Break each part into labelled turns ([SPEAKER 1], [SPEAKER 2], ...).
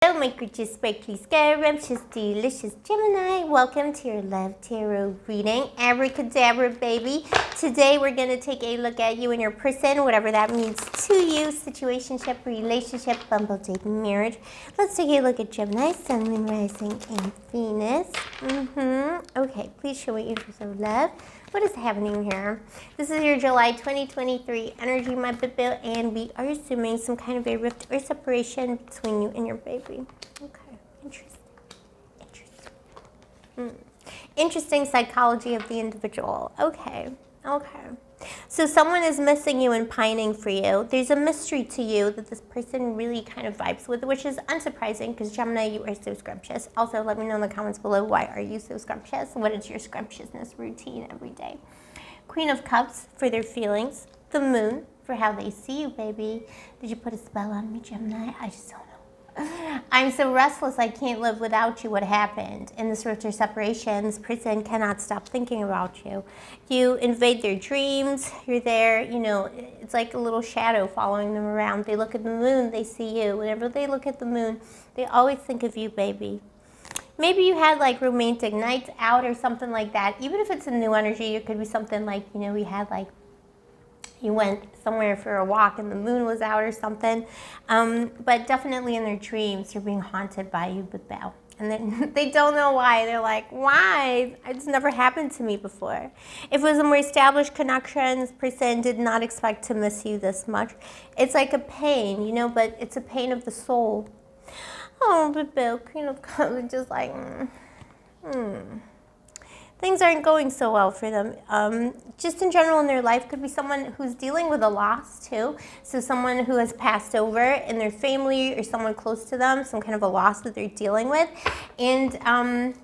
[SPEAKER 1] Hello, my gorgeous, sparkly, scrumptious, delicious Gemini. Welcome to your Love Tarot reading. Abracadabra, baby. Today we're going to take a look at you and your person, whatever that means to you. Situationship, relationship, bumble, date, marriage. Let's take a look at Gemini, Sun, Moon, Rising, and Venus. Okay, please show me interest of love. What is happening here? This is your July 2023 energy, my baby, and we are assuming some kind of a rift or separation between you and your baby. Okay, interesting. Interesting psychology of the individual. Okay. So someone is missing you and pining for you. There's a mystery to you that this person really kind of vibes with, which is unsurprising because Gemini, you are so scrumptious. Also, let me know in the comments below, why are you so scrumptious? What is your scrumptiousness routine every day? Queen of Cups for their feelings. The Moon for how they see you, baby. Did you put a spell on me, Gemini? I just don't know. I'm so restless, I can't live without you. What happened? In this rift or separation, this person cannot stop thinking about you. You invade their dreams. You're there, you know, it's like a little shadow following them around. They look at the moon, they see you. Whenever they look at the moon, they always think of you, baby. Maybe you had like romantic nights out or something like that. Even if it's a new energy, it could be something like, you know, we had like, you went somewhere for a walk and the moon was out or something. But definitely in their dreams, you're being haunted by you, Belle. And then they don't know why. They're like, why? It's never happened to me before. If it was a more established connection, this person did not expect to miss you this much. It's like a pain, you know, but it's a pain of the soul. Oh, Belle, Queen of Cups, just like, Things aren't going so well for them. Just in general in their life, could be someone who's dealing with a loss too. So someone who has passed over in their family or someone close to them, some kind of a loss that they're dealing with. And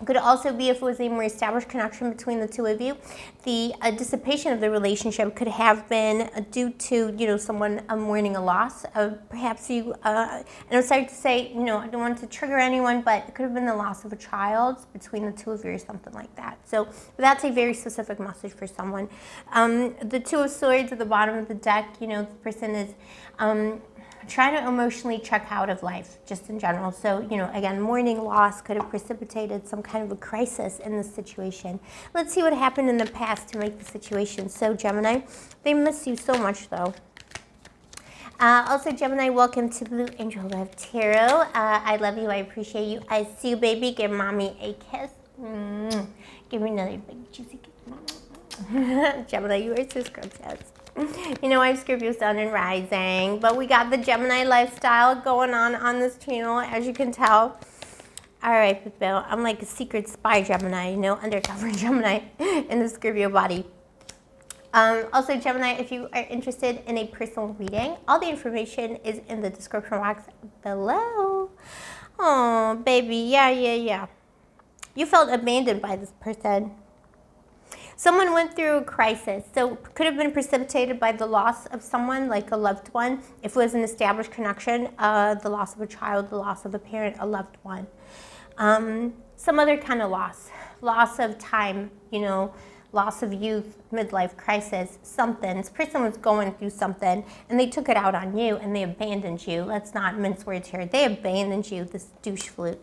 [SPEAKER 1] could also be, if it was a more established connection between the two of you, the dissipation of the relationship could have been due to, you know, someone mourning a loss. Perhaps you, and I'm sorry to say, you know, I don't want to trigger anyone, but it could have been the loss of a child between the two of you or something like that. So that's a very specific message for someone. The Two of Swords at the bottom of the deck, you know, the person is trying to emotionally check out of life, just in general. So, you know, again, mourning loss could have precipitated some kind of a crisis in this situation. Let's see what happened in the past to make the situation so, Gemini. They miss you so much, though. Also, Gemini, welcome to Blue Angel Love Tarot. I love you. I appreciate you. I see you, baby. Give mommy a kiss. Give me another big juicy kiss. Gemini, you are so scrumptious. You know, I'm Scorpio Sun and Rising, but we got the Gemini lifestyle going on this channel, as you can tell. All right, Bill, I'm like a secret spy Gemini, you know, undercover Gemini in the Scorpio body. Also, Gemini, if you are interested in a personal reading, all the information is in the description box below. Oh, baby, yeah. You felt abandoned by this person. Someone went through a crisis, so could have been precipitated by the loss of someone, like a loved one. If it was an established connection, the loss of a child, the loss of a parent, a loved one. Some other kind of loss of time, you know, loss of youth, midlife crisis, something. This person was going through something, and they took it out on you, and they abandoned you. Let's not mince words here. They abandoned you, this douche flute.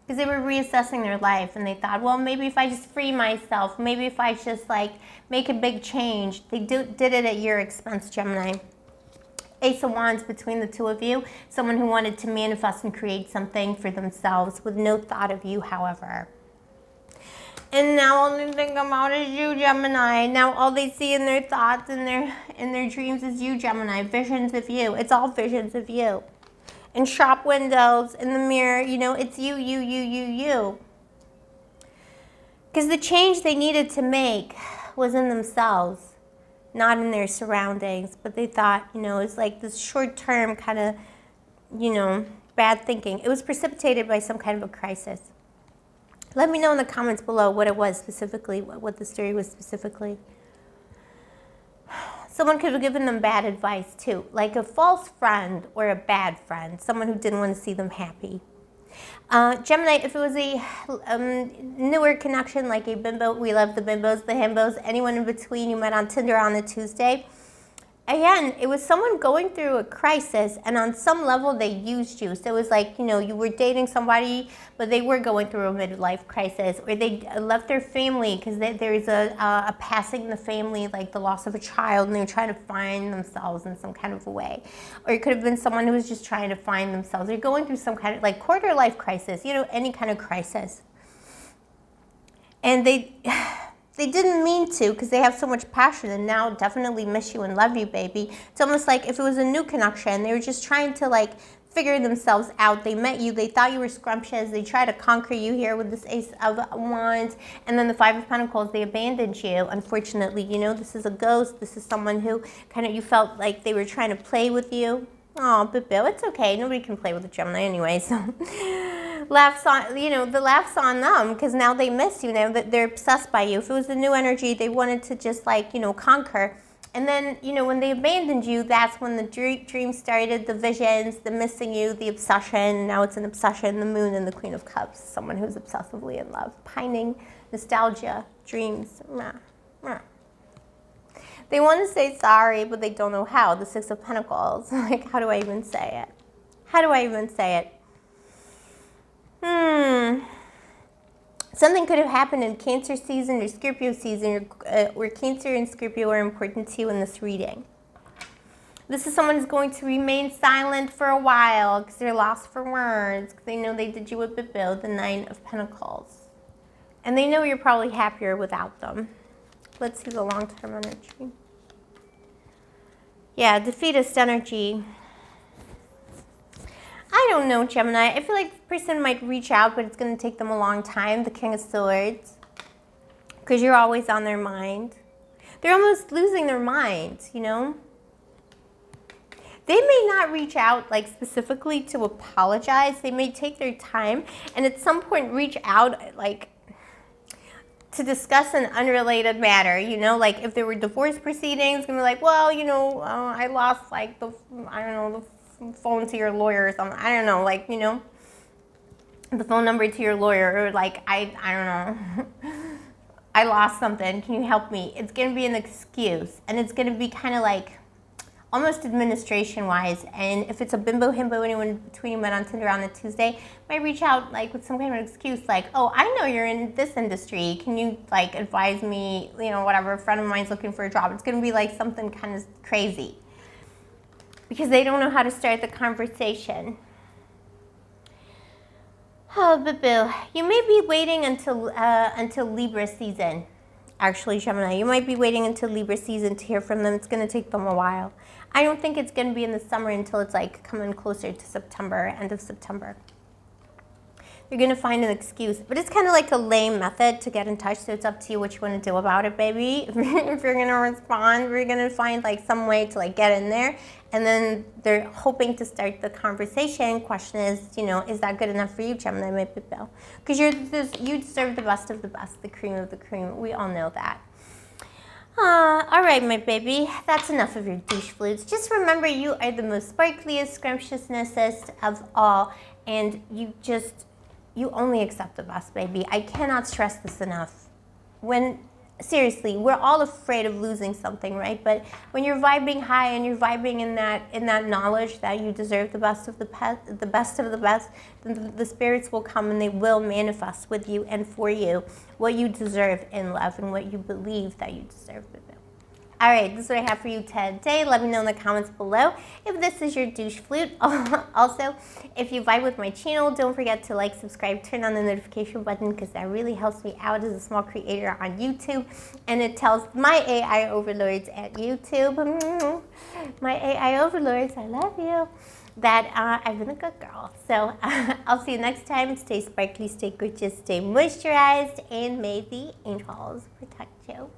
[SPEAKER 1] Because they were reassessing their life and they thought, well, maybe if I just free myself, maybe if I just like make a big change. They did it at your expense, Gemini. Ace of Wands between the two of you. Someone who wanted to manifest and create something for themselves with no thought of you, however. And now all they think about is you, Gemini. Now all they see in their thoughts and in their dreams is you, Gemini. Visions of you. It's all visions of you. In shop windows, in the mirror, you know, it's you. Because the change they needed to make was in themselves, not in their surroundings. But they thought, you know, it's like this short-term kind of, you know, bad thinking. It was precipitated by some kind of a crisis. Let me know in the comments below what it was specifically, what the story was specifically. Someone could have given them bad advice too, like a false friend or a bad friend, someone who didn't want to see them happy. Gemini, if it was a newer connection, like a bimbo, we love the bimbos, the himbos, anyone in between you met on Tinder on a Tuesday, again, it was someone going through a crisis, and on some level they used you. So it was like, you know, you were dating somebody, but they were going through a midlife crisis, or they left their family because there's a passing in the family, like the loss of a child, and they were trying to find themselves in some kind of a way. Or it could have been someone who was just trying to find themselves. They're going through some kind of like quarter life crisis, you know, any kind of crisis. And they didn't mean to, because they have so much passion, and now definitely miss you and love you, baby. It's almost like if it was a new connection, they were just trying to like figure themselves out. They met you, they thought you were scrumptious, they tried to conquer you here with this Ace of Wands, and then the Five of Pentacles, they abandoned you. Unfortunately, you know, this is a ghost. This is someone who kind of, you felt like they were trying to play with you. Oh, but Bill, it's okay. Nobody can play with a Gemini anyway, so laughs on, you know, the laughs on them, because now they miss you. Now that they're obsessed by you. If it was a new energy, they wanted to just like, you know, conquer. And then, you know, when they abandoned you, that's when the dream started, the visions, the missing you, the obsession. Now it's an obsession, the Moon and the Queen of Cups, someone who's obsessively in love, pining, nostalgia, dreams. They want to say sorry, but they don't know how. The Six of Pentacles. Like, how do I even say it? How do I even say it? Something could have happened in Cancer season or Scorpio season, where Cancer and Scorpio are important to you in this reading. This is someone who's going to remain silent for a while because they're lost for words, because they know they did you a bit, Bill, the Nine of Pentacles. And they know you're probably happier without them. Let's see the long-term energy. Yeah, defeatist energy. I don't know, Gemini. I feel like this person might reach out, but it's going to take them a long time. The King of Swords. Because you're always on their mind. They're almost losing their minds, you know? They may not reach out like specifically to apologize. They may take their time and at some point reach out like to discuss an unrelated matter, you know, like if there were divorce proceedings, gonna be like, well, you know, I lost like the, I don't know, the phone to your lawyer or something. I don't know, like, you know, the phone number to your lawyer, or like, I don't know, I lost something. Can you help me? It's gonna be an excuse, and it's gonna be kind of like almost administration-wise. And if it's a bimbo, himbo, anyone between you met on Tinder on a Tuesday, might reach out like with some kind of excuse, like, oh, I know you're in this industry. Can you like advise me, you know, whatever, a friend of mine's looking for a job. It's gonna be like something kind of crazy because they don't know how to start the conversation. Oh, but Bill, you may be waiting until Libra season. Actually, Gemini, you might be waiting until Libra season to hear from them. It's going to take them a while. I don't think it's going to be in the summer until it's like coming closer to September, end of September. You're going to find an excuse, but it's kind of like a lame method to get in touch, so it's up to you what you want to do about it, baby. If you're going to respond, we're going to find like some way to like get in there, and then they're hoping to start the conversation. Question is, you know, is that good enough for you, Gemini, my Bill? Because you deserve the best of the best, the cream of the cream. We all know that. All right, my baby, that's enough of your douche flutes. Just remember, you are the most sparkliest, scrumptiousness of all, and you only accept the best, baby. I cannot stress this enough. Seriously, we're all afraid of losing something, right? But when you're vibing high and you're vibing in that knowledge that you deserve the best of the best of the best, then the spirits will come and they will manifest with you and for you what you deserve in love and what you believe that you deserve with them. All right, this is what I have for you today. Let me know in the comments below if this is your douche flute. Also, if you vibe with my channel, don't forget to like, subscribe, turn on the notification button, because that really helps me out as a small creator on YouTube. And it tells my AI overlords at YouTube, my AI overlords, I love you, that I've been a good girl. So I'll see you next time. Stay sparkly, stay gorgeous, stay moisturized, and may the angels protect you.